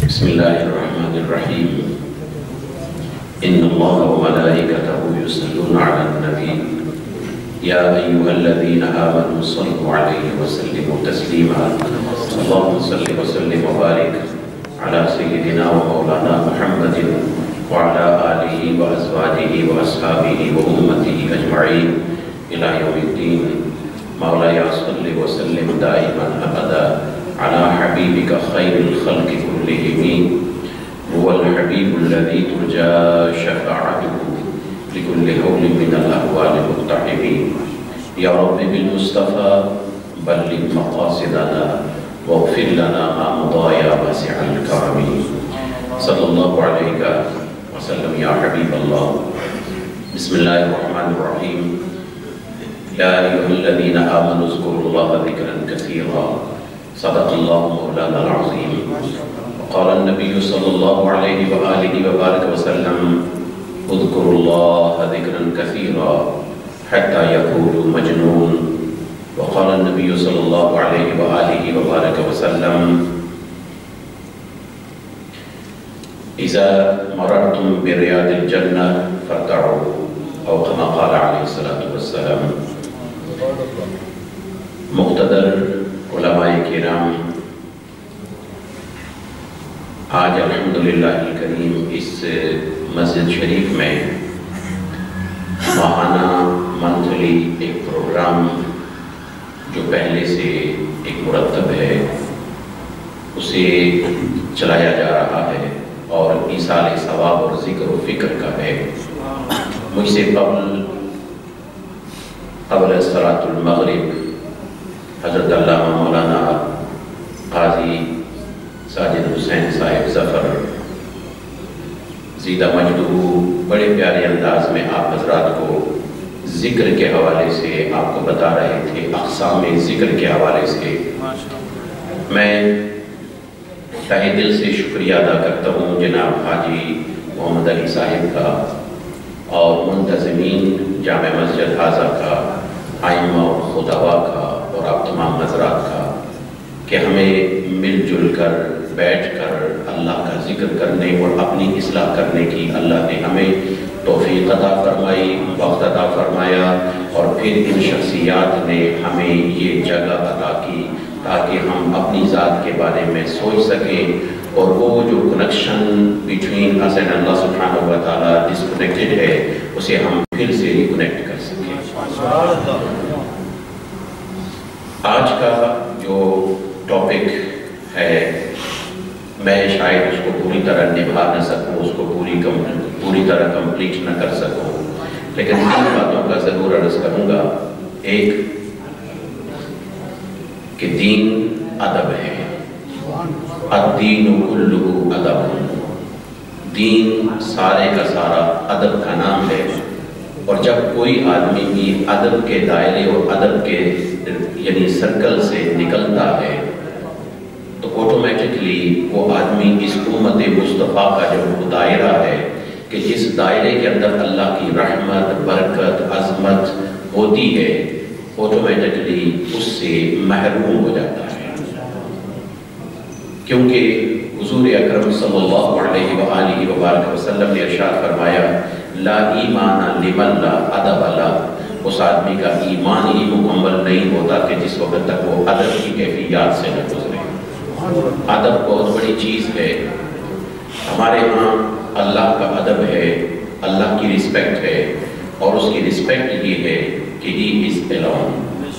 بسم الله الرحمن الرحيم إن الله وملائكته يصلون على النبي يا أيها الذين آمنوا صلوا عليه وسلموا تسليما اللهم صل وسلم وبارك على سيدنا ومولانا محمد وعلى آله وأزواجه وأصحابه وأمته أجمعين إلى يوم الدين مولاي صل وسلم دائما أبدا على حبيبك خير الخلق كلهم هو الحبيب الذي ترجى شفاعته لكل حول من الأهوال المقتحمين يا رب بالمصطفى بلغ مقاصدنا واغفر لنا ما مضى يا واسع الكرم صلى الله عليك وسلم يا حبيب الله بسم الله الرحمن الرحيم يا أيها الذين آمنوا اذكروا الله ذكرا كثيرا صدق الله مولانا العظيم وقال النبي صلى الله عليه وآله وبارك وسلم اذكروا الله ذكرا كثيرا حتى يقولوا مجنون وقال النبي صلى الله عليه وآله وبارك وسلم إذا مررتم برياض الجنة فارتعوا أو كما قال عليه الصلاة والسلام مقتدر علماء کرام آج الحمدللہ الکریم اس مسجد شریف میں ماہانہ منتھلی ایک پروگرام جو پہلے سے ایک مرتب ہے اسے چلایا جا رہا ہے اور ایصال ثواب اور ذکر و فکر کا ہے مجھ سے قبل صلاۃ المغرب حضرت علامہ مولانا قاضی ساجد حسین صاحب ظفر زیدہ مجدو بڑے پیارے انداز میں آپ حضرات کو ذکر کے حوالے سے آپ کو بتا رہے تھے اقسام ذکر کے حوالے سے میں تہہ دل سے شکریہ ادا کرتا ہوں جناب حاجی محمد علی صاحب کا اور منتظمین جامع مسجد حاضہ کا ائمہ اور خطباء کا اور آپ تمام حضرات کا کہ ہمیں مل جل کر بیٹھ کر اللہ کا ذکر کرنے اور اپنی اصلاح کرنے کی اللہ نے ہمیں توفیق عطا فرمائی وقت عطا فرمایا اور پھر ان شخصیات نے ہمیں یہ جگہ عطا کی تاکہ ہم اپنی ذات کے بارے میں سوچ سکیں اور وہ جو کنیکشن بٹوین us and اللہ سبحانہ و تعالیٰ ڈسکنیکٹڈ ہے اسے ہم پھر سے ریکنیکٹ کر سکیں آج کا جو ٹاپک ہے میں شاید اس کو پوری طرح نبھا نہ سکوں اس کو پوری طرح کمپلیٹ نہ کر سکوں لیکن تین باتوں کا ضرور عرض کروں گا ایک کہ دین ادب ہے الدین کلہ ادب دین سارے کا سارا ادب کا نام ہے اور جب کوئی آدمی بھی ادب کے دائرے اور ادب کے یعنی سرکل سے نکلتا ہے تو آٹومیٹکلی وہ آدمی اس امت مصطفیٰ کا جو دائرہ ہے کہ جس دائرے کے اندر اللہ کی رحمت برکت عظمت ہوتی ہے آٹومیٹکلی اس سے محروم ہو جاتا ہے کیونکہ حضور اکرم صلی اللہ علیہ وآلہ وبارک وسلم نے ارشاد فرمایا لا ایمان لمن لا ادب له اس آدمی کا ایمان ہی مکمل نہیں ہوتا کہ جس وقت تک وہ ادب کی کیفیات سے نہ گزرے ادب بہت بڑی چیز ہے ہمارے ہاں اللہ کا ادب ہے اللہ کی رسپیکٹ ہے اور اس کی رسپیکٹ یہ ہے کہ ہی از الون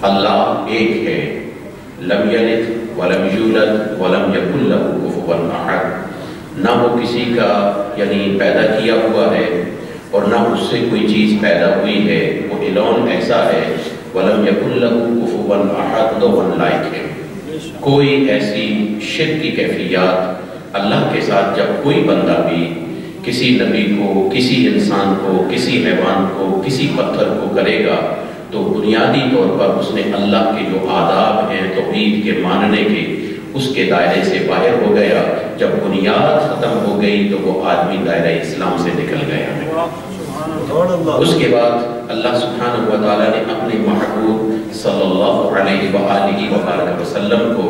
اللہ ایک ہے لم یلد ولم یولد ولم یکن لہ کفوا احد نہ وہ کسی کا یعنی پیدا کیا ہوا ہے اور نہ اس سے کوئی چیز پیدا ہوئی ہے وہ الون ایسا ہے وَلَمْ يَكُنْ لَهُ كُفُوًا أَحَدٌ no one like him کوئی ایسی شرک کی کیفیات اللہ کے ساتھ جب کوئی بندہ بھی کسی نبی کو کسی انسان کو کسی حیوان کو کسی پتھر کو کرے گا تو بنیادی طور پر اس نے اللہ کے جو آداب ہیں توحید کے ماننے کے اس کے دائرے سے باہر ہو گیا جب بنیاد ختم ہو گئی تو وہ آدمی دائرہ اسلام سے نکل گیا اس کے بعد اللہ سبحانہ وتعالیٰ نے اپنے محبوب صلی اللہ علیہ وآلہ وسلم کو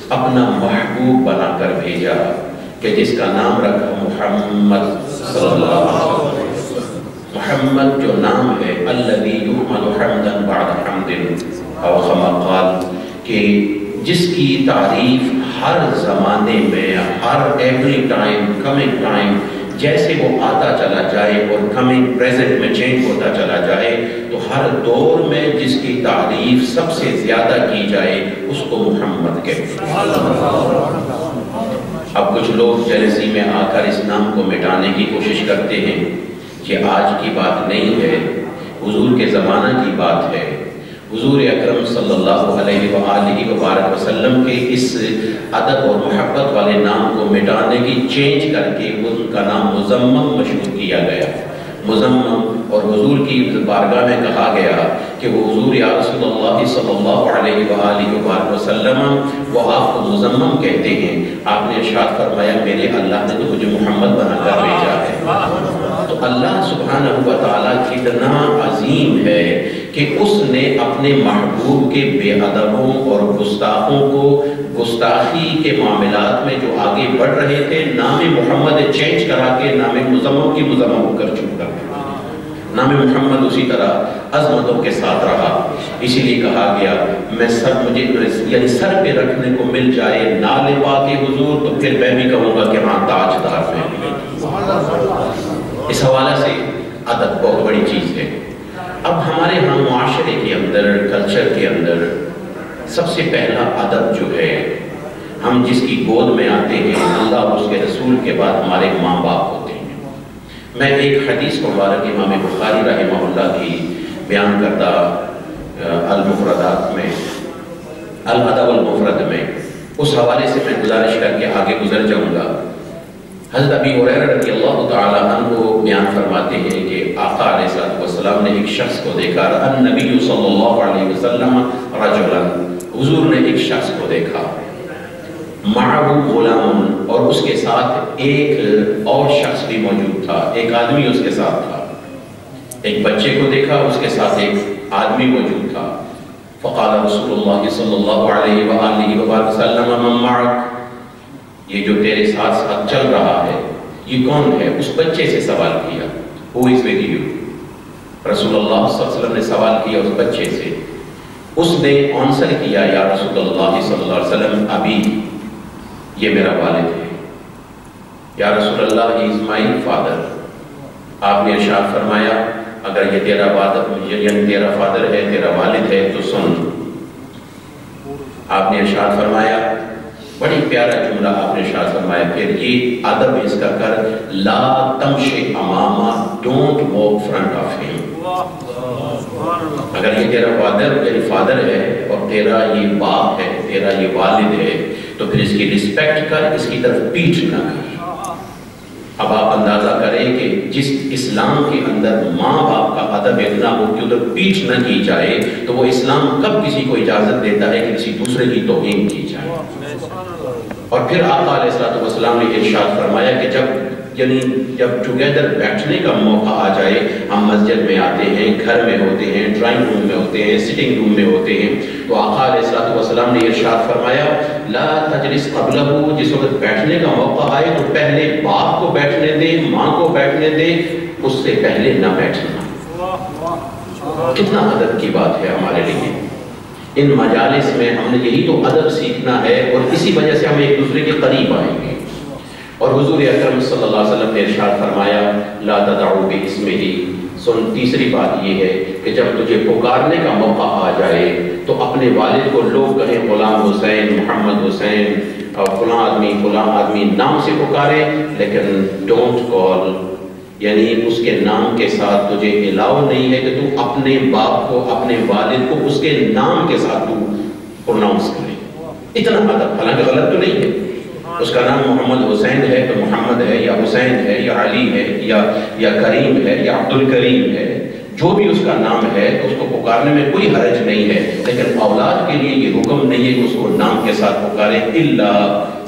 اپنا محبوب بنا کر بھیجا کہ جس کا نام رکھا محمد صلی اللہ علیہ وسلم۔ محمد جو نام ہے الذی یحمد حمدا بعد حمد او کما قال، کہ جس کی تعریف ہر زمانے میں، ہر ایوری ٹائم، کمنگ ٹائم، جیسے وہ آتا چلا جائے اور کمنگ پریزنٹ میں چینج ہوتا چلا جائے، تو ہر دور میں جس کی تعریف سب سے زیادہ کی جائے اس کو محمد کہتے ہیں۔ اب کچھ لوگ جلسی میں آ کر اس نام کو مٹانے کی کوشش کرتے ہیں۔ یہ آج کی بات نہیں ہے، حضور کے زمانہ کی بات ہے۔ حضور اکرم صلی اللہ علیہ وآلہ وبارک وسلم کے اس ادب اور محبت والے نام کو مٹانے کی چینج کر کے ان کا نام مزمم مشہور کیا گیا۔ مزمم، اور حضور کی بارگاہ میں کہا گیا کہ وہ حضور یا رسول اللہ صلی اللہ علیہ وآلہ وبارک وسلم وہ آپ کو مزمم کہتے ہیں۔ آپ نے ارشاد فرمایا میرے اللہ نے تو مجھے محمد بنا کر بھیجا ہے۔ تو اللہ سبحانہ و تعالیٰ کتنا عظیم ہے کہ اس نے اپنے محبوب کے بے ادبوں اور گستاخوں کو گستاخی کے معاملات میں جو آگے بڑھ رہے تھے، نام محمد چینج کرا کے نام مزمم کی مزمم کر چکا۔ نام محمد اسی طرح عظمتوں کے ساتھ رہا، اسی لیے کہا گیا میں مجھے یعنی سر پہ رکھنے کو مل جائے نال پاک حضور، تو پھر میں بھی کہوں گا کہ ہاں تاجدار میں بھی۔ اس حوالے سے ادب بہت بڑی چیز ہے۔ اب ہمارے ہاں معاشرے کے اندر، کلچر کے اندر سب سے پہلا ادب جو ہے، ہم جس کی گود میں آتے ہیں اللہ اور اس کے رسول کے بعد ہمارے ماں باپ ہوتے ہیں۔ میں ایک حدیث مبارک امام بخاری رحمہ اللہ کی بیان کردہ المفردات میں، الادب المفرد میں، اس حوالے سے میں گزارش کر کے آگے گزر جاؤں گا۔ حضرت ابی ہریرہ رضی اللہ تعالی عنہ بیان فرماتے ہیں کہ آقا علیہ السلام نے ایک شخص کو دیکھا، النبی صلی اللہ علیہ وسلم رجلا، حضور نے ایک شخص کو دیکھا، معہ غلام، اور اس کے ساتھ ایک اور شخص بھی موجود تھا، ایک آدمی اس کے ساتھ تھا۔ ایک بچے کو دیکھا، اس کے ساتھ ایک آدمی موجود تھا۔ فقال رسول اللہ صلی اللہ علیہ وآلہ وسلم من معک، یہ جو تیرے ساتھ ساتھ چل رہا ہے یہ کون ہے؟ اس بچے سے سوال کیا، Who is with you؟ رسول اللہ صلی اللہ علیہ وسلم نے سوال کیا اس بچے سے، اس نے آنسر کیا یا رسول اللہ صلی اللہ علیہ وسلم ابھی، یہ میرا والد ہے، یا رسول اللہ he is my father۔ آپ نے ارشاد فرمایا اگر یہ تیرا والد یعنی تیرا فادر ہے، تیرا والد ہے تو سن۔ آپ نے ارشاد فرمایا، بڑی پیارا جملہ آپ نے ارشاد فرمایا، پھر یہ ادب اس کا کر، لا تمشی اماما، ڈونٹ واک فرنٹ آف ہم۔ اگر یہ تیرا فادر ہے اور تیرا یہ باپ ہے، تیرا یہ والد ہے، تو پھر اس کی رسپیکٹ کر، اس کی طرف پیٹ نہ کر۔ اب آپ اندازہ کریں کہ جس اسلام کے اندر ماں باپ کا ادب اتنا ہو کہ ادھر پیٹ نہ کی جائے، تو وہ اسلام کب کسی کو اجازت دیتا ہے کہ کسی دوسرے کی توہین کی جائے؟ اور پھر آقا علیہ السلام نے ارشاد فرمایا کہ جب ٹوگیدر بیٹھنے کا موقع آ جائے، ہم مسجد میں آتے ہیں، گھر میں ہوتے ہیں، ڈرائنگ روم میں ہوتے ہیں، سٹنگ روم میں ہوتے ہیں، تو آقا علیہ السلام نے ارشاد فرمایا لا تجلس قبلہ، جس وقت بیٹھنے کا موقع آئے تو پہلے باپ کو بیٹھنے دے، ماں کو بیٹھنے دے، اس سے پہلے نہ بیٹھنا۔ کتنا ادب کی بات ہے ہمارے لیے۔ ان مجالس میں ہم نے یہی تو ادب سیکھنا ہے، اور اسی وجہ سے ہم ایک دوسرے کے قریب آئیں گے۔ اور حضور اکرم صلی اللہ علیہ وسلم نے ارشاد فرمایا لا تدعوا باسمہ، سن تیسری بات یہ ہے کہ جب تجھے پکارنے کا موقع آ جائے تو اپنے والد کو لوگ کہیں غلام حسین، محمد حسین، اور فلاں آدمی نام سے پکارے، لیکن ڈونٹ کال، یعنی اس کے نام کے ساتھ تجھے الاؤ نہیں ہے کہ تو اپنے باپ کو، اپنے والد کو اس کے نام کے ساتھ تو پروناؤنس کرے۔ اتنا ادب، حالانکہ غلط تو نہیں ہے، اس کا نام محمد حسین ہے تو محمد ہے یا حسین ہے یا علی ہے یا کریم ہے یا عبد الکریم ہے، جو بھی اس کا نام ہے تو اس کو پکارنے میں کوئی حرج نہیں ہے، لیکن اولاد کے لیے یہ حکم نہیں ہے کہ اس کو نام کے ساتھ پکارے، الا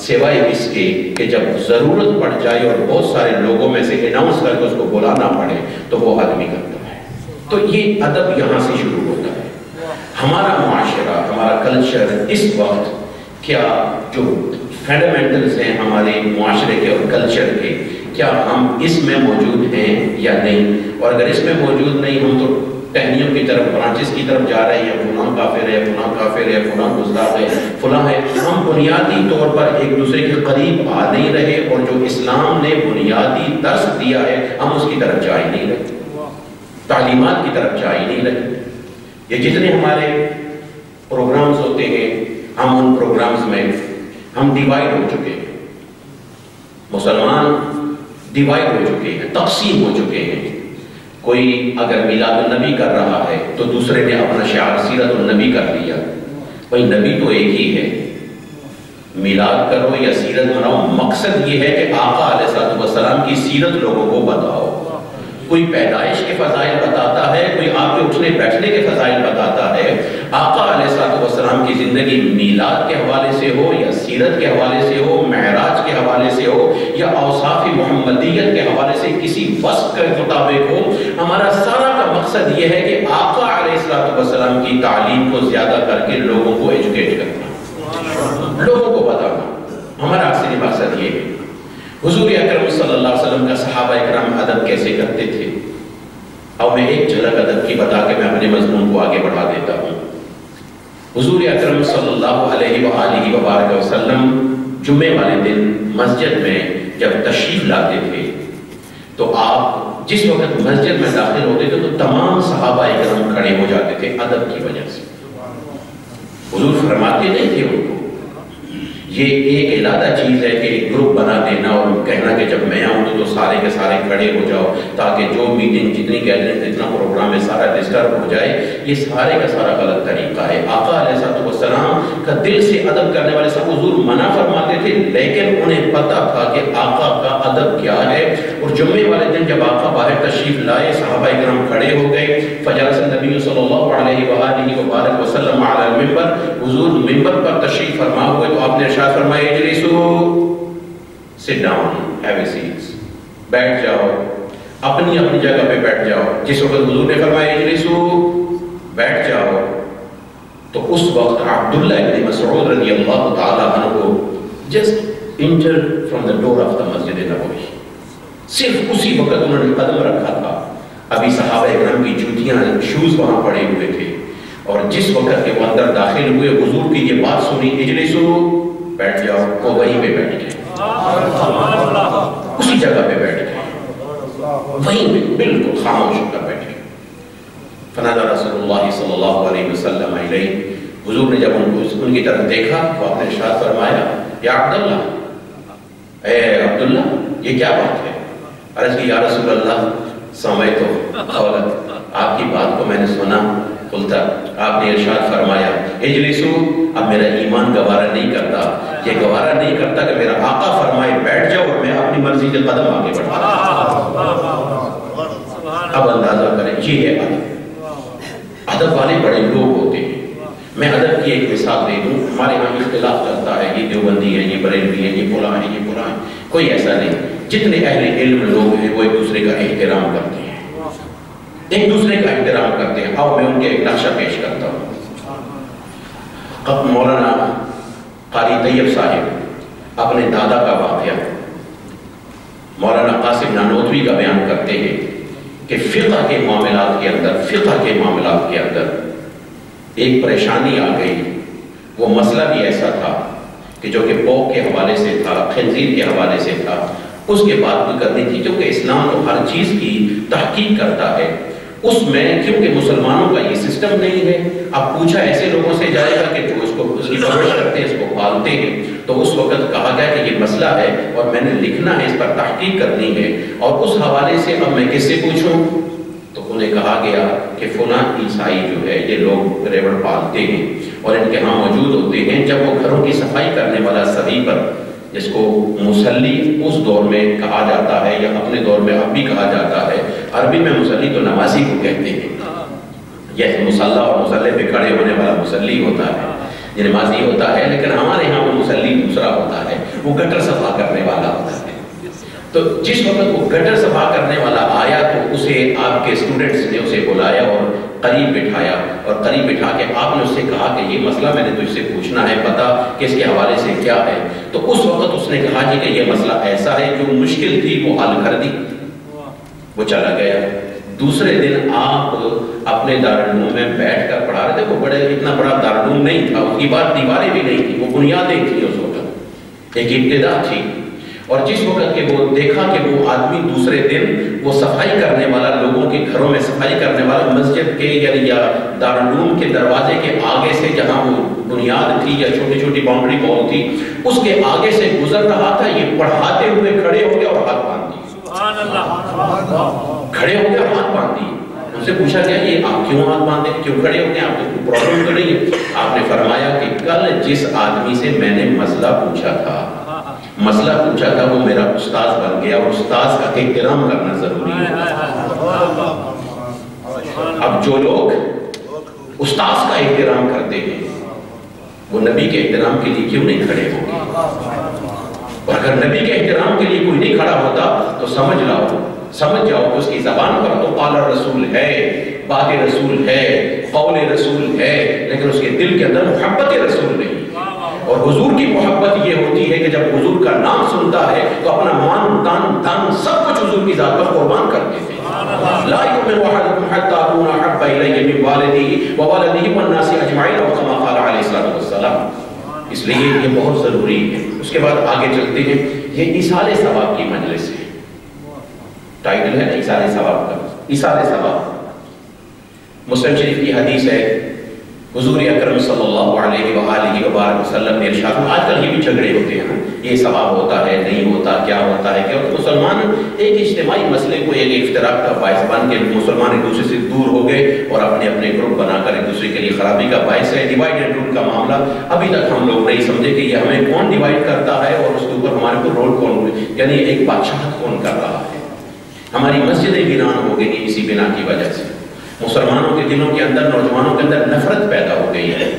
سوائے اس کے کہ جب ضرورت پڑ جائے اور بہت سارے لوگوں میں سے اناؤنس کر کے اس کو بلانا پڑے تو وہ آدمی کرتا ہے۔ تو یہ ادب یہاں سے شروع ہوتا ہے۔ ہمارا معاشرہ، ہمارا کلچر اس وقت کیا جو فنڈامنٹلز ہیں ہمارے معاشرے کے اور کلچر کے، کیا ہم اس میں موجود ہیں یا نہیں؟ اور اگر اس میں موجود نہیں، ہم تو ٹہنیوں کی طرف، برانچز کی طرف جا رہے ہیں، فلاں کافر ہے، فلاں کافر ہے، فلاں گستاخ ہے، فلاں ہے، ہم بنیادی طور پر ایک دوسرے کے قریب آ نہیں رہے، اور جو اسلام نے بنیادی درس دیا ہے ہم اس کی طرف جا ہی نہیں رہے، تعلیمات کی طرف جا ہی نہیں رہے۔ یہ جتنے ہمارے پروگرامز ہوتے ہیں، ہم ان پروگرامز میں ہم ڈیوائڈ ہو چکے ہیں، مسلمان ڈیوائڈ ہو چکے ہیں، تقسیم ہو چکے ہیں۔ کوئی اگر میلاد النبی کر رہا ہے تو دوسرے نے اپنا شعار سیرت النبی کر لیا۔ بھائی نبی تو ایک ہی ہے، میلاد کرو یا سیرت مناؤ، مقصد یہ ہے کہ آقا علیہ السلام کی سیرت لوگوں کو بتاؤ۔ کوئی پیدائش کے فضائل بتاتا ہے، کوئی آپ کے اٹھنے بیٹھنے کے فضائل بتاتا ہے۔ آقا علیہ السلام کی زندگی میلاد کے حوالے سے ہو یا سیرت کے حوالے سے ہو، معراج کے حوالے سے ہو یا اوصاف محمدیت کے حوالے سے کسی وصف کے مطابق ہو، ہمارا سارا کا مقصد یہ ہے کہ آقا علیہ السلام کی تعلیم کو زیادہ کر کے لوگوں کو ایجوکیٹ کرنا، لوگوں کو بتانا، ہمارا اصلی مقصد یہ ہے۔ حضور اکرم صلی اللہ علیہ وسلم کا صحابہ اکرام ادب کیسے کرتے تھے، اب میں ایک جھلک ادب کی بتا کے میں اپنے مضمون کو آگے بڑھا دیتا ہوں۔ حضور اکرم صلی اللہ علیہ وآلہ وبارک وسلم جمعے والے دن مسجد میں جب تشریف لاتے تھے تو آپ جس وقت مسجد میں داخل ہوتے تھے تو تمام صحابہ اکرام کھڑے ہو جاتے تھے ادب کی وجہ سے۔ حضور فرماتے نہیں تھے ان کو، یہ ایک علادہ چیز ہے کہ ایک گروپ بنا دینا اور کہنا کہ جب میں آؤں تو سارے کے سارے کھڑے ہو جاؤ تاکہ جو میٹنگ جتنی گیدرنگ جتنا پروگرام ہے سارا ڈسٹرب ہو جائے، یہ سارے کا سارا غلط طریقہ ہے۔ آقا علیہ السلام کا دل سے ادب کرنے والے سب حضور منع فرماتے تھے، لیکن انہیں پتہ تھا کہ آقا کا ادب کیا ہے۔ اور جمعے والے دن جب آقا باہر تشریف لائے، صحابہ اکرام کھڑے ہو گئے، فجلس النبی صلی اللہ علیہ وآلہ وبارک وسلم علی المنبر، حضور منبر پر تشریف فرما ہوئے تو آپ نے ارشاد فرمایا اجلسو، sit down, have a seat، بیٹھ جاؤ، اپنی اپنی جگہ پہ بیٹھ جاؤ۔ جس وقت حضور نے فرمایا اجلسو، بیٹھ جاؤ، تو اس وقت عبداللہ ابن مسعود رضی اللہ تعالیٰ عنہ کو just enter from the door of the Masjid Nabawi, صرف اسی وقت انہوں نے قدم رکھا تھا، ابھی صحابہ اکرام کی جوتیاں شوز وہاں پڑے ہوئے تھے، اور جس وقت کے وہ اندر داخل ہوئے حضور کی یہ بات سنی اجلسو، بیٹھ جاؤ، وہ وہیں پہ بیٹھ گئے، اسی جگہ پہ بیٹھ گئے، وہیں پہ بالکل خاموش ہو کر بیٹھ گئے۔ فنادى رسول اللہ صلی اللہ علیہ وسلم علیہ، حضور نے جب ان کی طرف دیکھا تو آپ نے ارشاد فرمایا یا عبداللہ، اے عبداللہ یہ کیا بات ہے؟ عرض کی یا رسول اللہ سمعت قولک، آپ کی بات کو میں نے سنا، قلتا، آپ نے ارشاد فرمایا اجلسو، اب میرا ایمان گوارا نہیں کرتا، یہ گوارا نہیں کرتا کہ میرا آقا فرمائے بیٹھ جاؤ اور میں اپنی مرضی کے قدم آگے بڑھا۔ اب اندازہ کریں یہ ہے ادب، ادب والے بڑے لوگ ہوتے ہیں۔ میں ادب کی ایک مثال دے دوں، ہمارے یہاں اختلاف چلتا ہے، یہ دیوبندی ہے، یہ بریلوی ہے، یہ فلاں ہے، یہ فلاں ہے، کوئی ایسا نہیں۔ جتنے اہل علم لوگ ہیں وہ ایک دوسرے کا احترام کرتے ہیں، ایک دوسرے کا احترام کرتے ہیں۔ آؤ میں ان کے ایک نقشہ پیش کرتا ہوں۔ مولانا قاری طیب صاحب اپنے دادا کا واقعہ مولانا قاسم نانوتوی کا بیان کرتے ہیں کہ فقہ کے معاملات کے اندر ایک پریشانی آ گئی۔ وہ مسئلہ بھی ایسا تھا کہ جو کہ پوک کے حوالے سے تھا، خنزیر کے حوالے سے تھا، اس کے بعد بھی کرنی تھی کیونکہ اسلام تو ہر چیز کی تحقیق کرتا ہے۔ اس میں کیونکہ مسلمانوں کا یہ سسٹم نہیں ہے، اب پوچھا ایسے لوگوں سے جائے گا کہ جو اس کی پرورش کرتے ہیں، اس کو پالتے ہیں، تو اس وقت کہا گیا کہ یہ مسئلہ ہے اور میں نے لکھنا ہے، اس پر تحقیق کرنی ہے، اور اس حوالے سے اب میں کس سے پوچھوں؟ تو انہیں کہا گیا کہ فلاں عیسائی جو ہے یہ لوگ ریوڑ پالتے ہیں اور ان کے ہاں موجود ہوتے ہیں، جب وہ گھروں کی صفائی کرنے والا سبھی پر، جس کو مسلی اس دور میں کہا جاتا ہے یا اپنے دور میں اب بھی کہا جاتا ہے، عربی میں مسلی تو نمازی کو کہتے ہیں، یہ مسلح اور مسلح پہ کھڑے ہونے والا مسلی ہوتا ہے، یہ نمازی ہوتا ہے، لیکن ہمارے ہاں وہ مسلی دوسرا ہوتا ہے، وہ گٹر صفا کرنے والا ہوتا ہے۔ تو جس وقت وہ گٹر صفا کرنے والا آیا تو اسے آپ کے اسٹوڈنٹس نے اسے بلایا اور قریب بٹھایا، اور قریب بٹھا کے آپ نے اس سے کہا کہ یہ مسئلہ میں نے تجھ سے پوچھنا ہے، پتا کہ اس کے حوالے سے کیا ہے؟ تو اس وقت اس نے کہا جی کہ یہ مسئلہ ایسا ہے، جو مشکل تھی وہ حل کر دی، وہ چلا گیا۔ دوسرے دن آپ اپنے دارالعلوم میں بیٹھ کر پڑھا رہے تھے، وہ اتنا بڑا دارالعلوم نہیں تھا، اس کی بات دیواریں بھی نہیں تھی، وہ بنیادیں تھیں اس وقت، ایک ابتدا تھی۔ اور جس وقت کہ وہ دیکھا کہ وہ آدمی دوسرے دن وہ صفائی کرنے والا، لوگوں کے گھروں میں صفائی کرنے والا، مسجد کے یا دارالعلوم کے دروازے کے آگے سے جہاں وہ بنیاد تھی یا چھوٹی چھوٹی باؤنڈری وال تھی، اس کے آگے سے گزر رہا تھا، یہ پڑھاتے ہوئے کھڑے ہو گیا اور ہاتھ باندھ دی، کھڑے ہو گیا اور ہاتھ باندھ دی۔ ان سے پوچھا گیا یہ آپ کیوں ہاتھ باندھے، کیوں کھڑے ہو گئے، آپ کو پرابلم تو نہیں ہے؟ آپ نے فرمایا کہ کل جس آدمی سے میں نے مسئلہ پوچھا تھا وہ میرا استاذ بن گیا، اور استاذ کا احترام کرنا ضروری ہے۔ اب جو لوگ استاذ کا احترام کرتے ہیں وہ نبی کے احترام کے لیے کیوں نہیں کھڑے ہوں گے؟ اور اگر نبی کے احترام کے لیے کوئی نہیں کھڑا ہوتا تو سمجھ جاؤ کہ اس کی زبان پر تو قال رسول ہے، بات رسول ہے، قول رسول ہے، لیکن اس کے دل کے اندر محبت رسول نہیں۔ اور حضور کی محبت یہ ہوتی ہے کہ جب حضور کا نام سنتا ہے تو اپنا مان تان دھن سب کچھ حضور کی ذات پر قربان کر دیتے ہیں۔ لا یؤمن احدکم حتی اکون احب الی من والدہ وولدہ والناس اجمعین، اور کما قال علیہ الصلوۃ والسلام۔ اس لیے یہ بہت ضروری ہے۔ اس کے بعد آگے چلتے ہیں، یہ ایصال ثواب کی مجلس ہے، ٹائٹل ہے نا ایصال ثواب کا، ایصال ثواب۔ مسلم شریف کی حدیث ہے، حضور اکرم صلی اللہ علیہ وآلہ وبارک وسلم نے ارشاد، آج کل یہ بھی جھگڑے ہوتے ہیں، یہ ثواب ہوتا ہے نہیں ہوتا، کیا ہوتا ہے کیا؟ مسلمان ایک اجتماعی مسئلے کو ایک افتراق کا باعث بن کے مسلمان ایک دوسرے سے دور ہو گئے اور اپنے اپنے گروپ بنا کر ایک دوسرے کے لیے خرابی کا باعث ہے۔ ڈیوائڈ اینڈ رول کا معاملہ ابھی تک ہم لوگ نہیں سمجھے کہ یہ ہمیں کون ڈیوائڈ کرتا ہے اور اس کے اوپر ہمارے کو رول کون، یعنی ایک بادشاہت کون کر رہا ہے۔ ہماری مسجدیں ویران ہو گئی اسی بنا کی وجہ سے، مسلمانوں کے دلوں کے اندر، نوجوانوں کے اندر نفرت پیدا ہو گئی ہے۔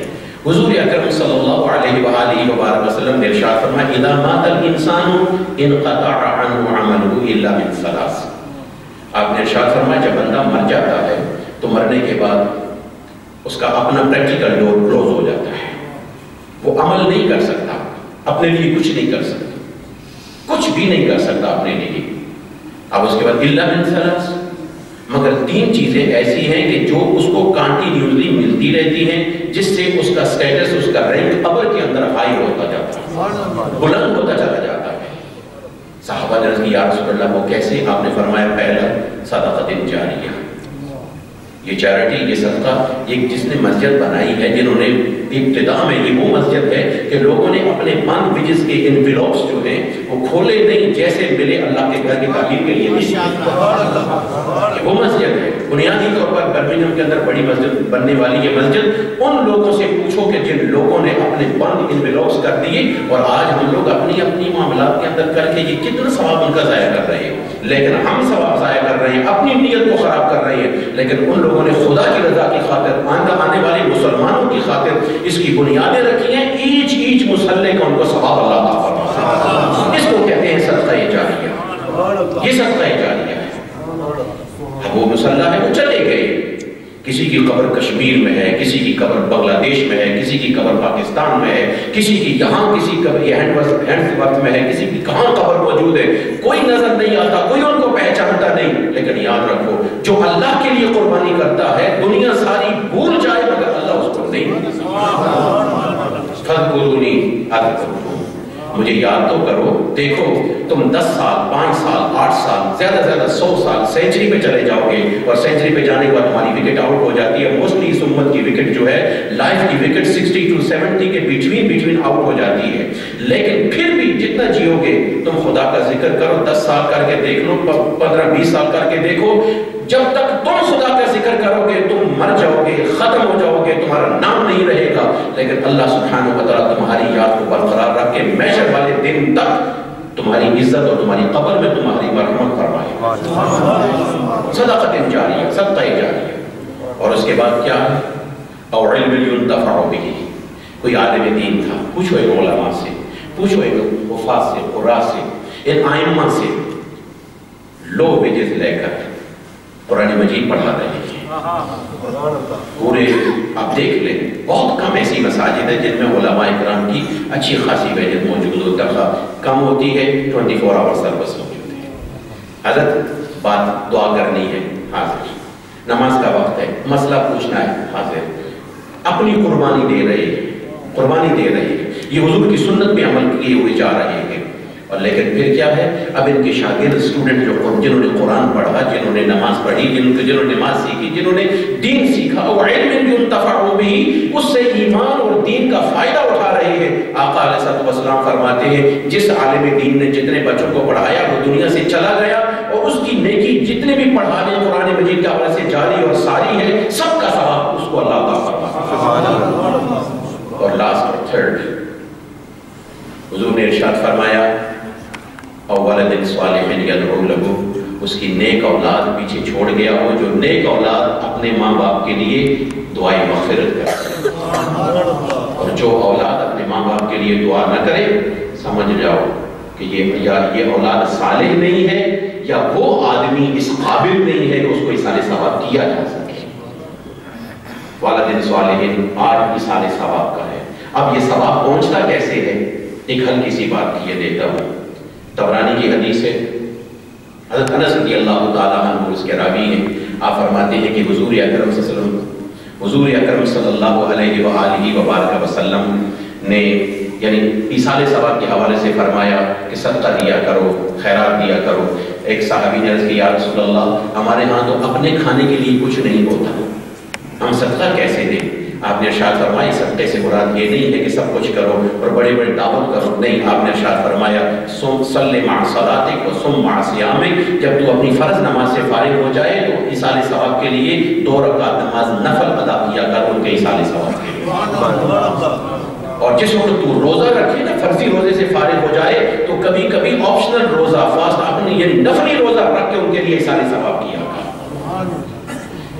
حضور اکرم صلی اللہ علیہ وآلہ وبارک وسلم نے ارشاد فرمایا، اذا مات الانسان انقطع عنه عمله الا من ثلاث۔ آپ نے ارشاد فرمایا جب بندہ مر جاتا ہے تو مرنے کے بعد اس کا اپنا پریکٹیکل ڈور کلوز ہو جاتا ہے، وہ عمل نہیں کر سکتا، اپنے لیے کچھ نہیں کر سکتا، کچھ بھی نہیں کر سکتا اپنے لیے۔ اب اس کے بعد الا من ثلاث، مگر تین چیزیں ایسی ہیں کہ جو اس کو کانٹینیوسلی ملتی رہتی ہیں، جس سے اس کا سٹیٹس، اس کا رینک قبر کے اندر ہائی ہوتا جاتا ہے، بلند ہوتا چلا جاتا ہے۔ صحابہ نے عرض کی یا رسول اللہ وہ کیسے؟ آپ نے فرمایا پہلا صدقۃ جاریہ، یہ چیریٹی، یہ صدقہ، یہ جس نے مسجد بنائی ہے، جنہوں نے ابتدا میں، یہ وہ مسجد ہے کہ لوگوں نے اپنے بند بجز کے انویلوپس جو ہیں وہ کھولے نہیں، جیسے ملے اللہ کے گھر کی تعمیر کے لیے وہ مسجد ہے۔ بنیادی طور پر برمنگھم کے اندر بڑی مسجد بننے والی یہ مسجد، ان لوگوں سے پوچھو کہ جن لوگوں نے اپنے بند انویلوپس کر دیے، اور آج ہم لوگ اپنی اپنی معاملات کے اندر کر کے یہ کتنا ثواب ان کا ضائع کر رہے ہیں، لیکن ہم ثواب ضائع کر رہے ہیں، اپنی نیت کو خراب کر رہے ہیں، لیکن ان لوگوں نے خدا کی رضا کی خاطر، آنے والے مسلمانوں کی خاطر اس کی بنیادیں رکھی ہیں، ایچ مسلح کا ان کو ثواب اللہ عطا فرماتا ہے۔ اس کو کہتے ہیں صدقہ جاریہ، یہ صدقہ جاریہ ہے۔ اب وہ مسلح ہے، وہ چلے گئے، کسی کی قبر کشمیر میں ہے، کسی کی قبر بنگلہ دیش میں ہے، کسی کی قبر پاکستان میں ہے، کسی کی یہاں، کسی کی ہینڈورتھ میں ہے، کسی کی کہاں قبر موجود ہے، کوئی نظر نہیں آتا، کوئی ان کو پہچانتا نہیں، لیکن یاد رکھو جو اللہ کے لیے قربانی کرتا ہے دنیا ساری بھول جائے مگر اللہ اس کو نہیں۔ فَاذْكُرُونِي أَذْكُرْكُمْ، مجھے یاد تو کرو۔ دیکھو تم 10 سال، 5 سال، 8 سال، زیادہ زیادہ 100 سال، سینچری پہ چلے جاؤ گے، اور سینچری پہ جانے کے بعد تمہاری وکٹ آؤٹ ہو جاتی ہے۔ موسٹلی اس امت کی وکٹ جو ہے، لائف کی وکٹ 60 to 70 کے بیٹوین آؤٹ ہو جاتی ہے، لیکن پھر بھی جتنا جیو گے تم خدا کا ذکر کرو۔ 10 سال کر کے دیکھ لو، 15-20 سال کر کے دیکھو، جب تک تم خدا کا ذکر کرو گے تم مر جاؤ گے، ختم ہو جاؤ گے، تمہارا نام نہیں رہے گا، لیکن اللہ سبحانہ و تعالیٰ تمہاری یاد کو برقرار رکھ کے محشر والے دن تک تمہاری عزت اور تمہاری قبر میں تمہاری مرحمت فرمائے۔ صدقۃ جاریہ، صدقہ جاریہ۔ اور اس کے بعد کیا ہے؟ او علم ينتفع به، کوئی عالم دین تھا، پوچھو ایک علماء سے، پوچھو ایک حفاظ سے، قراء سے، ان ائمہ سے، لو ویجز لے کر قرآن مجید پڑھا رہے ہیں پورے. آپ دیکھ لیں بہت کم ایسی مساجد ہیں جن میں علماء اکرام کی اچھی خاصی وجہ موجود ہوتا ہے. کم ہوتی ہے 24 آور سروس موجود ہے. حضرت بات دعا کرنی ہے حاضر, نماز کا وقت ہے, مسئلہ پوچھنا ہے حاضر, اپنی قربانی دے رہے ہیں, قربانی دے رہے ہیں, یہ حضور کی سنت پہ عمل کیے ہوئے جا رہے ہیں. اور لیکن پھر کیا ہے, اب ان کے شاگرد اسٹوڈنٹ جنہوں نے قرآن پڑھا, جنہوں نے نماز پڑھی, جنہوں نے نماز سیکھی, جنہوں نے دین سیکھا, وہ علم ينتفع به, اس سے ایمان اور دین کا فائدہ اٹھا رہے ہیں. آقا علیہ الصلوۃ والسلام فرماتے ہیں جس عالم دین نے جتنے بچوں کو پڑھایا وہ دنیا سے چلا گیا, اور اس کی نیکی جتنے بھی پڑھانے قرآن مجید کے حوالے سے جاری اور ساری ہے, سب کا ثواب اس کو اللہ عطا فرماتا ہے. اور لاسٹ اور تھرڈ, حضور نے ارشاد فرمایا اور ولد صالح یدعو لہ, اس کی نیک اولاد پیچھے چھوڑ گیا ہو, جو نیک اولاد اپنے ماں باپ کے لیے دعائیں مغفرت کرے, اور جو اولاد اپنے ماں باپ کے لیے دعا نہ کرے سمجھ جاؤ کہ یہ اولاد صالح نہیں ہے, یا وہ آدمی اس قابل نہیں ہے کہ اس کو اصال ثواب کیا جا سکے. والد صالح آج اصال ثواب کا ہے. اب یہ ثواب پہنچتا کیسے ہے, ایک ہلکی سی بات یہ دیتا ہوں. طبرانی کی حدیث ہے, حضرت انس رضی اللہ تعالیٰ عنہ اس کے راوی ہیں. آپ فرماتے ہیں کہ حضور اکرم صلی اللہ علیہ وآلہ وبارک وسلم نے یعنی ایصال ثواب کے حوالے سے فرمایا کہ صدقہ دیا کرو, خیرات دیا کرو. ایک صحابی نے عرض کیا یا رسول اللہ, ہمارے ہاں تو اپنے کھانے کے لیے کچھ نہیں ہوتا, ہم صدقہ کیسے دیں؟ آپ نے ارشاد فرمایا صدقے سے مراد یہ نہیں ہے کہ سب کچھ کرو اور بڑے بڑے دعوت کرو, نہیں. آپ نے ارشاد فرمایا صلی مع صلاتک و صم مع صیامک, جب تو اپنی فرض نماز سے فارغ ہو جائے تو ایصال ثواب کے لیے 2 رکعت نماز نفل ادا کیا کر ان کے ایصال ثواب کے لیے. اور جس وقت تو روزہ رکھے نا, فرضی روزے سے فارغ ہو جائے تو کبھی کبھی آپشنل روزہ فاسٹ اپنے یعنی نفلی روزہ رکھ کے ان کے لیے ایصال ثواب کیا.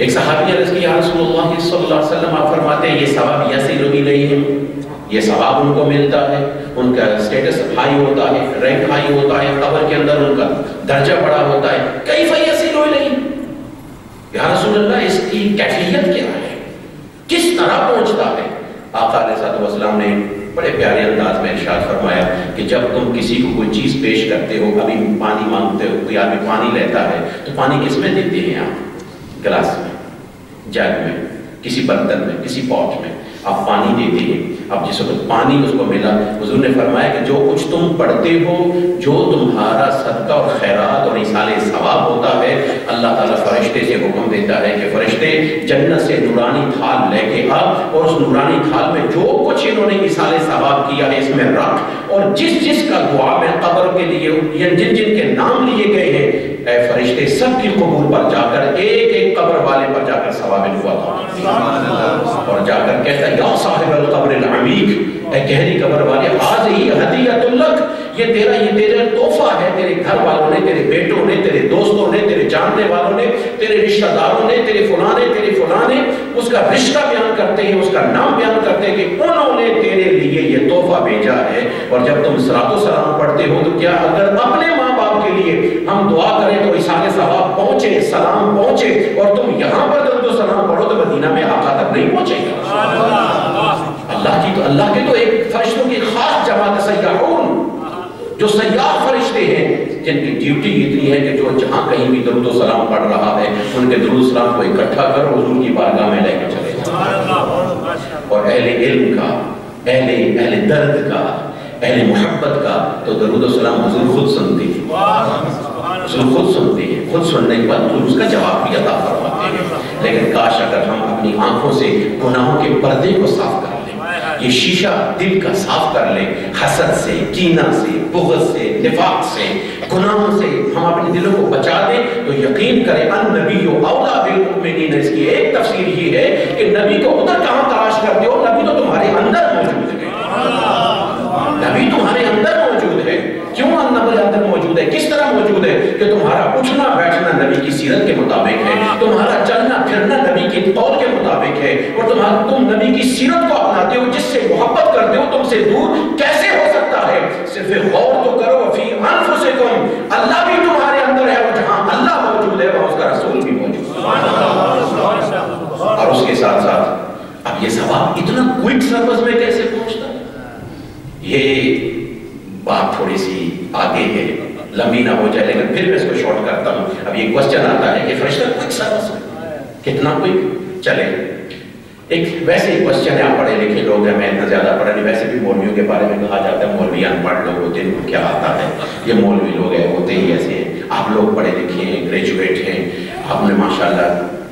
ایک صحابی عرض کی یا رسول اللہ صلی اللہ علیہ وسلم, آپ فرماتے ہیں یہ ثواب یسیر الیہم, یہ ثواب ان کو ملتا ہے, ان کا سٹیٹس ہائی ہوتا ہے, رینک ہائی ہوتا ہے, قبر کے اندر ان کا درجہ بڑا ہوتا ہے, کیف یسیر الیہم, یا رسول اللہ اس کی کیفیت کیا ہے, کس طرح پہنچتا ہے؟ آقا علیہ الصلوۃ والسلام نے بڑے پیارے انداز میں ارشاد فرمایا کہ جب تم کسی کو کوئی چیز پیش کرتے ہو, ابھی پانی مانگتے ہو, کوئی آدمی پانی لیتا ہے تو پانی کس میں دیتے ہیں آپ؟ گلاس میں, جگ میں, کسی برتن میں, کسی پاٹ میں آپ پانی دیتے ہیں. اب جس وقت پانی اس کو ملا, حضور نے فرمایا کہ جو کچھ تم پڑھتے ہو, جو تمہارا صدقہ اور خیرات اور ایصال ثواب ہوتا ہے, اللہ تعالیٰ فرشتے سے حکم دیتا ہے کہ فرشتے جنت سے نورانی تھال لے کے آ, اور اس نورانی تھال میں جو کچھ انہوں نے ایصال ثواب کیا ہے اس میں رکھ, اور جس جس کا دعا میں قبر کے لیے یا جن جن کے نام لیے گئے ہیں, اے فرشتے سب کی قبور پر جا کر ایک ایک قبر والے پر جا کر ثواب نبوت اور جا کر کہتا ہے یا صاحب القبر العمیق, اے گہری قبر والے, آج ہی ہدیۃ لک, یہ تیرا تحفہ ہے, تیرے گھر والوں نے, تیرے بیٹوں نے, تیرے دوستوں نے, تیرے جاننے والوں نے, تیرے رشتہ داروں نے, تیرے فلاں نے اس کا رشتہ بیان کرتے ہیں, اس کا نام بیان کرتے ہیں کہ انہوں نے تیرے لیے یہ تحفہ بھیجا ہے. اور جب تم صلاۃ و سلام پڑھتے ہو تو کیا اگر اپنے ماں باپ کے لیے ہم دعا کریں تو ایصال ثواب پہنچے, سلام پہنچے, اور تم یہاں پر درود و سلام پڑھو تو مدینہ میں آقا تک نہیں پہنچے گا. اللہ کے تو ایک فرشتوں کی خاص جماعت سیاحون, جو سیاح فرشتے ہیں, جن کی ڈیوٹی اتنی ہے کہ جو جہاں کہیں بھی درود و سلام پڑھ رہا ہے ان کے درود و سلام کو اکٹھا کر حضور کی بارگاہ میں لے کے چلے جائیں. اور اہل علم کا, اہل درد کا, اہل محبت کا تو درود و سلام حضور خود سنتے ہیں, حضور خود سنتے ہیں, خود سننے کے بعد حضور اس کا جواب بھی عطا فرماتے ہیں. لیکن کاش اگر ہم اپنی آنکھوں سے گناہوں کے پردے کو صاف کر لیں, یہ شیشہ دل کا صاف کر لیں, حسد سے, کینہ سے, بغض سے, نفاق سے, گناہوں سے ہم اپنے دلوں کو بچا دیں تو یقین کریں النبی اولیٰ بالمؤمنین. اس کی ایک تفسیر یہ ہے کہ نبی کو ادھر کہاں تلاش کرتے ہو, نبی تو تمہارے اندر موجود ہے, نبی تمہارے اندر موجود ہے. کیوں نبی اندر موجود ہے, کس طرح موجود ہے کہ تمہارا اٹھنا بیٹھنا نبی کی سیرت کے مطابق ہے, تمہارا چلنا پھرنا نبی کے قول کے مطابق ہے, اور تم نبی کی سیرت کو اپناتے ہو, جس سے محبت کرتے ہو, تم سے دور کیسے ہو سکتا ہے؟ صرف غور تو کرو فی انفسکم, اللہ بھی تمہارے اندر ہے, اور جہاں ساتھ ساتھ اب یہ سوال اتنا کوئک سروس میں کیسے پہنچتا ہے؟ یہ بات تھوڑی سی آگے ہے، لمبی نہ ہو جائے، لیکن پھر میں اس کو شارٹ کرتا ہوں۔ اب یہ کوسچن آتا ہے کہ فرشتہ کوئک سروس میں کتنا کوئک؟ چلے ایک ویسے ہی کوسچن ہے، آپ پڑھے لکھے لوگ ہیں، میں اتنا زیادہ پڑھا نہیں، ویسے بھی مولویوں کے بارے میں کہا جاتا ہے مولوی ان پڑھ لوگ ہوتے ہیں، ان کو کیا آتا ہے، یہ مولوی لوگ ہیں ہوتے ہی ایسے ہیں۔ آپ لوگ پڑھے لکھے ہیں، گریجویٹ ہیں، آپ نے ماشاءاللہ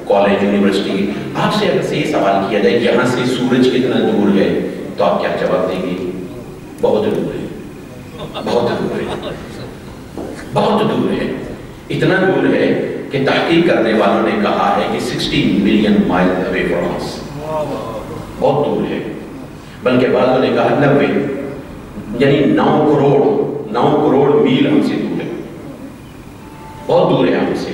کالج یونیورسٹی، آپ سے اگر سے یہ سوال کیا جائے یہاں سے سورج کتنا دور ہے تو آپ کیا جواب دیں گے؟ بہت دور ہے، بہت دور ہے، بہت دور ہے، اتنا دور ہے کہ تحقیق کرنے والوں نے کہا ہے کہ 60 ملین مائل اوے فرام اس، بہت دور ہے، بلکہ بعضوں نے کہا 90، یعنی 9 کروڑ میل ہم سے دور ہے، بہت دور ہے ہم سے۔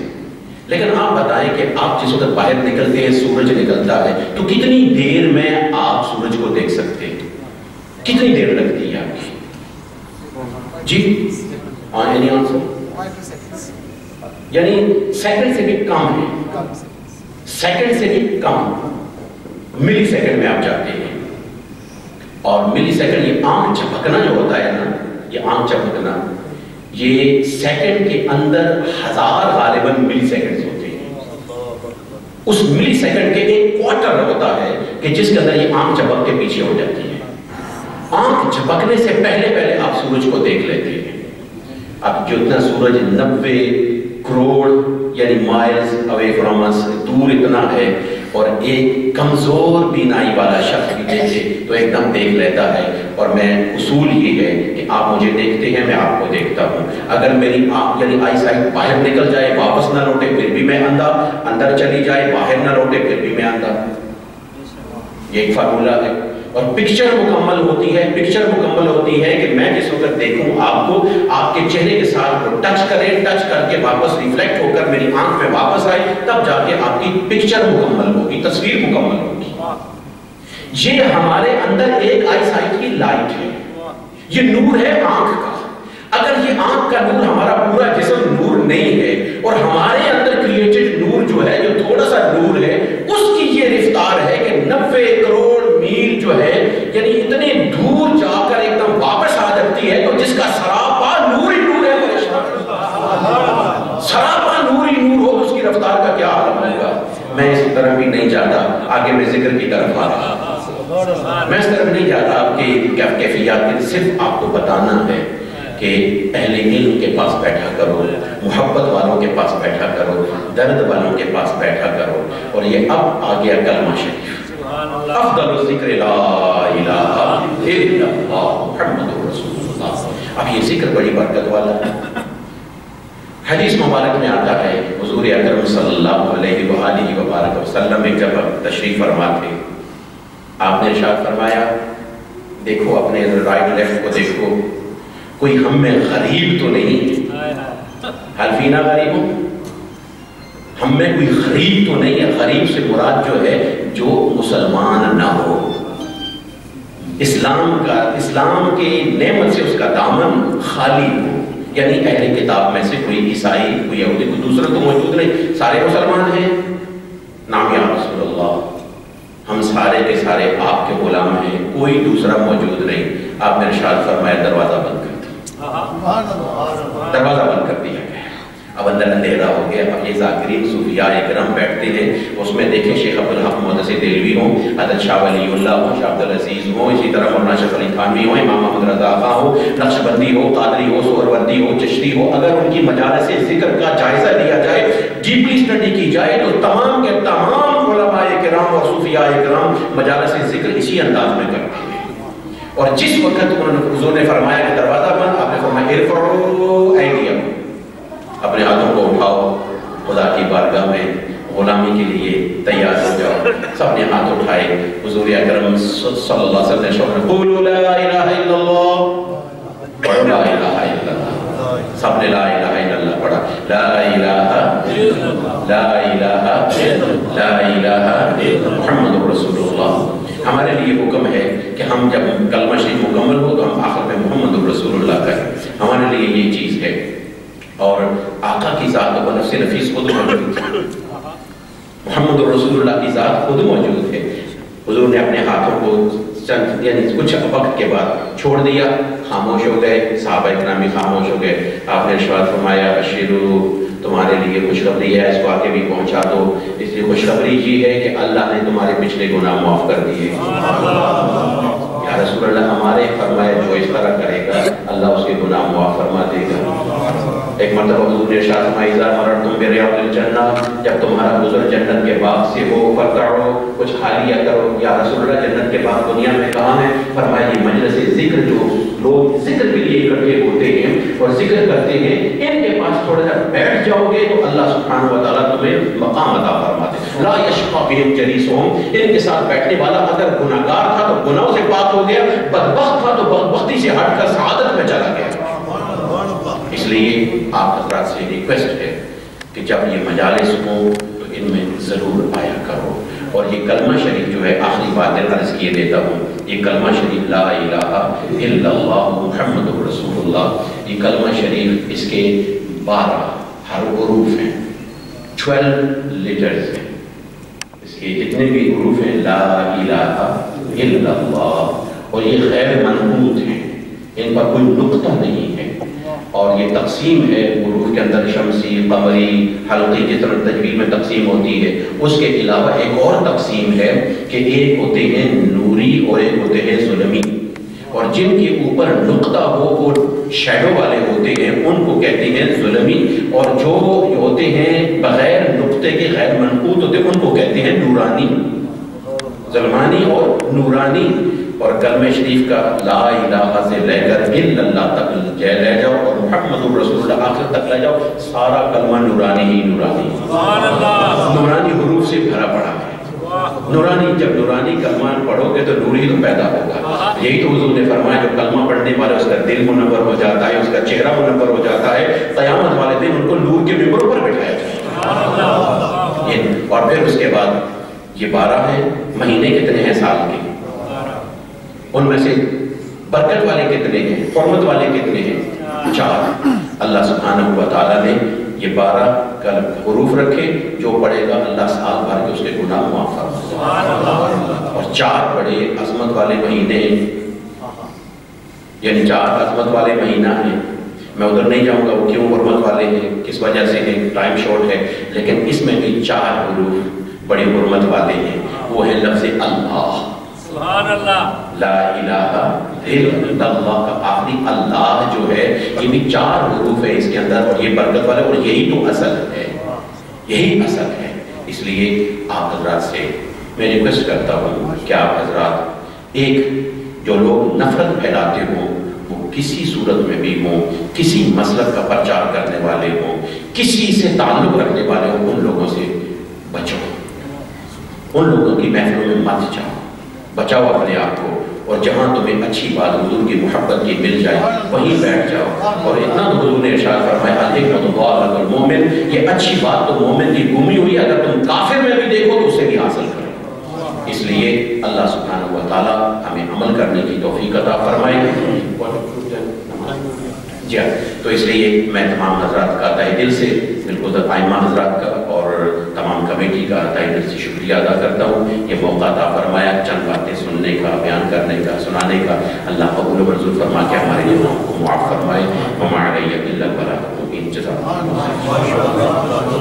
لیکن آپ بتائیں کہ آپ جس وقت باہر نکلتے ہیں سورج نکلتا ہے تو کتنی دیر میں آپ سورج کو دیکھ سکتے ہیں؟ کتنی دیر لگتی ہے آپ کی؟ جی اینی آنسر؟ یعنی سیکنڈ سے بھی کم ہے، سیکنڈ سے بھی کم، ملی سیکنڈ میں آپ جاتے ہیں۔ اور ملی سیکنڈ، یہ آنکھ جھپکنا جو ہوتا ہے نا، یہ آنکھ جھپکنا، یہ سیکنڈ کے اندر 1000 غالباً ملی سیکنڈز ہوتے ہیں۔ اس ملی سیکنڈ کے ایک کوارٹر ہوتا ہے کہ جس کے اندر یہ آنکھ جھپک کے پیچھے ہو جاتی ہے۔ آنکھ جھپکنے سے پہلے آپ سورج کو دیکھ لیتے ہیں۔ اب جتنا سورج 90 کروڑ یعنی مائلز اوے فرام اس، دور اتنا ہے، اور ایک کمزور بینائی والا شخص بھی دیکھے تو ایک دم دیکھ لیتا ہے۔ اور میں اصول یہ ہے کہ آپ مجھے دیکھتے ہیں، میں آپ کو دیکھتا ہوں۔ اگر میری یعنی آئی سائٹ باہر نکل جائے، واپس نہ لوٹے، پھر بھی میں اندھا، اندر چلی جائے، باہر نہ لوٹے، پھر بھی میں اندھا۔ یہ ایک فارمولا ہے۔ اور پکچر مکمل ہوتی ہے، پکچر مکمل ہوتی ہے کہ میں جس وقت دیکھوں آپ کو، آپ کے چہرے کے ساتھ وہ ٹچ کرے، ٹچ کر کے واپس ریفلیکٹ ہو کر میری آنکھ میں واپس آئے، تب جا کے آپ کی پکچر مکمل ہوگی، تصویر مکمل ہوگی۔ یہ ہمارے اندر ایک آئی سائٹ کی لائٹ ہے، یہ نور ہے آنکھ کا۔ اگر یہ آنکھ کا نور ہمارا پورا جسم نور نہیں ہے، اور ہمارے اندر کریٹڈ نور جو ہے، جو تھوڑا سا نور ہے، اس کی یہ رفتار ہے کہ 90 کروڑ میل جو ہے، یعنی اتنے دور جا کر ایک دم واپس آ جاتی ہے، تو جس کا سراپا نور ہی نور ہے، سراپا نور ہی نور ہو تو اس کی رفتار کا کیا حال ہوگا؟ میں اس طرح بھی نہیں جاتا، آگے میں ذکر کی طرف آ رہا ہوں، میں اس طرف نہیں جاتا آپ کی کیفیات کی، صرف آپ کو بتانا ہے کہ اہل علم کے پاس بیٹھا کرو، محبت والوں کے پاس بیٹھا کرو، درد والوں کے پاس بیٹھا کرو۔ اور یہ اب آ گیا کلمہ شریف، افضل الذکر لا الہ الا اللہ محمد رسول اللہ۔ اب یہ ذکر بڑی برکت والا ہے۔ حدیث مبارک میں آتا ہے حضور اکرم صلی اللہ علیہ وآلہ وبارک وسلم میں جب تشریف فرما تھے، آپ نے ارشاد فرمایا، دیکھو اپنے رائٹ لیفٹ کو دیکھو، کوئی ہم میں غریب تو نہیں، حل فینا غریب ہوں، ہم میں کوئی غریب تو نہیں ہے۔ غریب سے مراد جو ہے جو مسلمان نہ ہو، اسلام کے نعمت سے اس کا دامن خالی ہو، یعنی اہل کتاب میں سے کوئی عیسائی، کوئی یہودی، کوئی دوسرا تو موجود نہیں، سارے مسلمان ہیں۔ نام یا رسول اللہ، ہم سارے کے سارے آپ کے غلام ہیں، کوئی دوسرا موجود نہیں۔ آپ نے ارشاد فرمایا دروازہ بند کر دیا، دروازہ بند کر دیا گیا۔ اب اندر اندھیرا ہو گیا۔ اب یہ ذاکرین صوفیاء اکرام بیٹھتے ہیں، اس میں دیکھیں شیخ عبدالحق محدثی دہلوی ہوں، حضرت شاہ ولی اللہ ہوں، شاہ عبدالعزیز ہوں، اسی طرح مولانا اشرف علی تھانوی ہوں، امام محمد رضا خاں ہو، نقشبندی ہو، قادری ہو، سہروردی ہو، چشتی ہو، اگر ان کی مجالس ذکر کا جائزہ لیا جائے، ڈیپلی اسٹڈی کی جائے، تو تمام کے تمام علماء کرام اور صوفیاء کرام مجالس ذکر اسی انداز میں کرتے ہیں۔ اور جس وقت انہوں نے حضور نے فرمایا کہ دروازہ بند، آپ نے فرمایا ارفعوا ایدیکم، اپنے ہاتھوں کو اٹھاؤ، خدا کی بارگاہ میں غلامی کے لیے تیار ہو جاؤ۔ سب نے ہاتھ اٹھائے، حضور اکرم صلی اللہ علیہ وسلم نے شکر قولوا لا الہ الا اللہ، پڑھو لا الہ الا اللہ، سب نے لا الہ الا اللہ پڑھا، لا الہ لا الہ لا الہ محمد رسول اللہ۔ ہمارے لیے حکم ہے کہ ہم جب کلمہ شریف مکمل ہو تو ہم آخر میں محمد رسول اللہ کہیں، ہمارے لیے یہ چیز ہے۔ اور آقا کی ذات و نفس نفیس کو تو موجود تھی، محمد رسول اللہ کی ذات خود موجود ہے. حضور نے اپنے ہاتھوں کو چند یعنی کچھ وقت کے بعد چھوڑ دیا، خاموش ہو گئے، صحابہ کرام بھی خاموش ہو گئے. آپ نے ارشاد فرمایا بشیرو، تمہارے لیے خوشخبری ہے، اس کو آگے بھی پہنچا دو. اس لیے خوشخبری یہ ہے کہ اللہ نے تمہارے پچھلے گناہ معاف کر دیے. یا رسول اللہ، ہمارے فرمائے جو اس طرح کرے گا اللہ اس کے گناہ معاف فرما دے گا. ایک مرتبہ حضور نے ارشاد فرمایا اذا مررتم بریاض الجنہ، جب تمہارا گزر جنت کے باغ سے ہو فرتعوا، کچھ کھا لیا کرو. یا رسول اللہ، جنت کے باغ دنیا میں کہاں ہے؟ فرمایا یہ مجلس ذکر، جو لوگ ذکر کے لیے اکٹھے ہوتے ہیں اور ذکر کرتے ہیں، ان کے پاس تھوڑا سا بیٹھ جاؤ گے تو اللہ سبحانہ و تعالیٰ تمہیں مقام عطا فرما دے. لا یشقی بہم جلیسہم، ان کے ساتھ بیٹھنے والا اگر گناہگار تھا تو گناہوں سے پاک ہو گیا، بدبخت تھا تو بدبختی سے ہٹ کر سعادت میں چلا گیا. اس لیے آپ حضرات سے ریکویسٹ ہے کہ جب یہ مجالس ہوں تو ان میں ضرور آیا کرو. اور یہ کلمہ شریف جو ہے، آخری بات عرض کیے دیتا ہوں، یہ کلمہ شریف لا الہ الا اللہ محمد رسول اللہ، یہ کلمہ شریف اس کے 12 حروف ہیں، 12 لیٹرز ہیں. اس کے جتنے بھی حروف ہیں لا الہ الا اللہ، اور یہ غیر منقوط ہیں، ان پر کوئی نقطہ نہیں ہے. اور یہ تقسیم ہے حروف کے اندر شمسی، قمری، حلقی کی طرح تجوید میں تقسیم ہوتی ہے. اس کے علاوہ ایک اور تقسیم ہے کہ ایک ہوتے ہیں نوری اور ایک ہوتے ہیں ظلمی، اور جن کے اوپر نقطہ ہو وہ شیڈو والے ہوتے ہیں، ان کو کہتے ہیں ظلمی، اور جو ہوتے ہیں بغیر نقطے کے غیر منقوط ہوتے ہیں ان کو کہتے ہیں نورانی. ظلمانی اور نورانی. اور کلمہ شریف کا لا الہ سے لے کر الا اللہ تک لے جاؤ اور محمد رسول اللہ آخر تک لے جاؤ، سارا کلمہ نورانی ہی نورانی، نورانی حروف سے بھرا پڑا ہے. نورانی، جب نورانی کلمہ پڑھو گے تو نور ہی تو پیدا ہوگا. یہی تو حضور نے فرمایا جو کلمہ پڑھنے والا اس کا دل منور ہو جاتا ہے، اس کا چہرہ منور ہو جاتا ہے، قیامت والے دن ان کو نور کے ممبر پر بٹھایا جائے. اور پھر اس کے بعد یہ 12 ہیں. مہینے کتنے ہیں سال کے؟ ان میں سے برکت والے کتنے ہیں، حرمت والے کتنے ہیں؟ 4. اللہ سبحانہ و تعالیٰ نے یہ 12 حروف رکھے، جو پڑھے گا اللہ سال بھر کے اس کے گناہ معاف فرما. اور 4 بڑے عظمت والے مہینے، یعنی 4 عظمت والے مہینہ ہیں. میں ادھر نہیں جاؤں گا وہ کیوں حرمت والے ہیں، کس وجہ سے ہیں، ٹائم شارٹ ہے، لیکن اس میں بھی 4 حروف بڑی حرمت والے ہیں. وہ ہے لفظ اللہ، سبحان اللہ، لا الہ الا اللہ کا آخری اللہ جو ہے، یہ بھی 4 حروف ہے اس کے اندر، اور یہ برکت والے، اور یہی تو اصل ہے، یہی اصل ہے. اس لیے آپ حضرات سے میں ریکویسٹ کرتا ہوں کہ آپ حضرات، ایک جو لوگ نفرت پھیلاتے ہوں وہ کسی صورت میں بھی ہوں، کسی مسلک کا پرچار کرنے والے ہوں، کسی سے تعلق رکھنے والے ہوں، ان لوگوں سے بچو، ان لوگوں کی محفلوں میں مت جاؤ، بچاؤ اپنے آپ کو. اور جہاں تمہیں اچھی بات حضور کی محبت کی مل جائے وہیں بیٹھ جاؤ. اور اتنا تو حضور نے ارشاد فرمایا الحکمت ضالۃ المومن، یہ اچھی بات تو مومن کی گمی ہوئی، اگر تم کافر میں بھی دیکھو تو اسے بھی حاصل کرو. اس لیے اللہ سبحانہ و تعالیٰ ہمیں عمل کرنے کی توفیق عطا فرمائے. جی ہاں، تو اس لیے میں تمام حضرات کا تہ دل سے، بالکل قائمہ حضرات کا اور تمام کمیٹی کا تہ دل سے شکریہ ادا کرتا ہوں. یہ موقع عطا فرمایا چند باتیں سننے کا، بیان کرنے کا، سنانے کا. اللہ قبول و منظور فرما کے ہمارے گناہوں کو معاف فرمائے. وما علیہ الا البلاغ المبین. جزاک اللہ.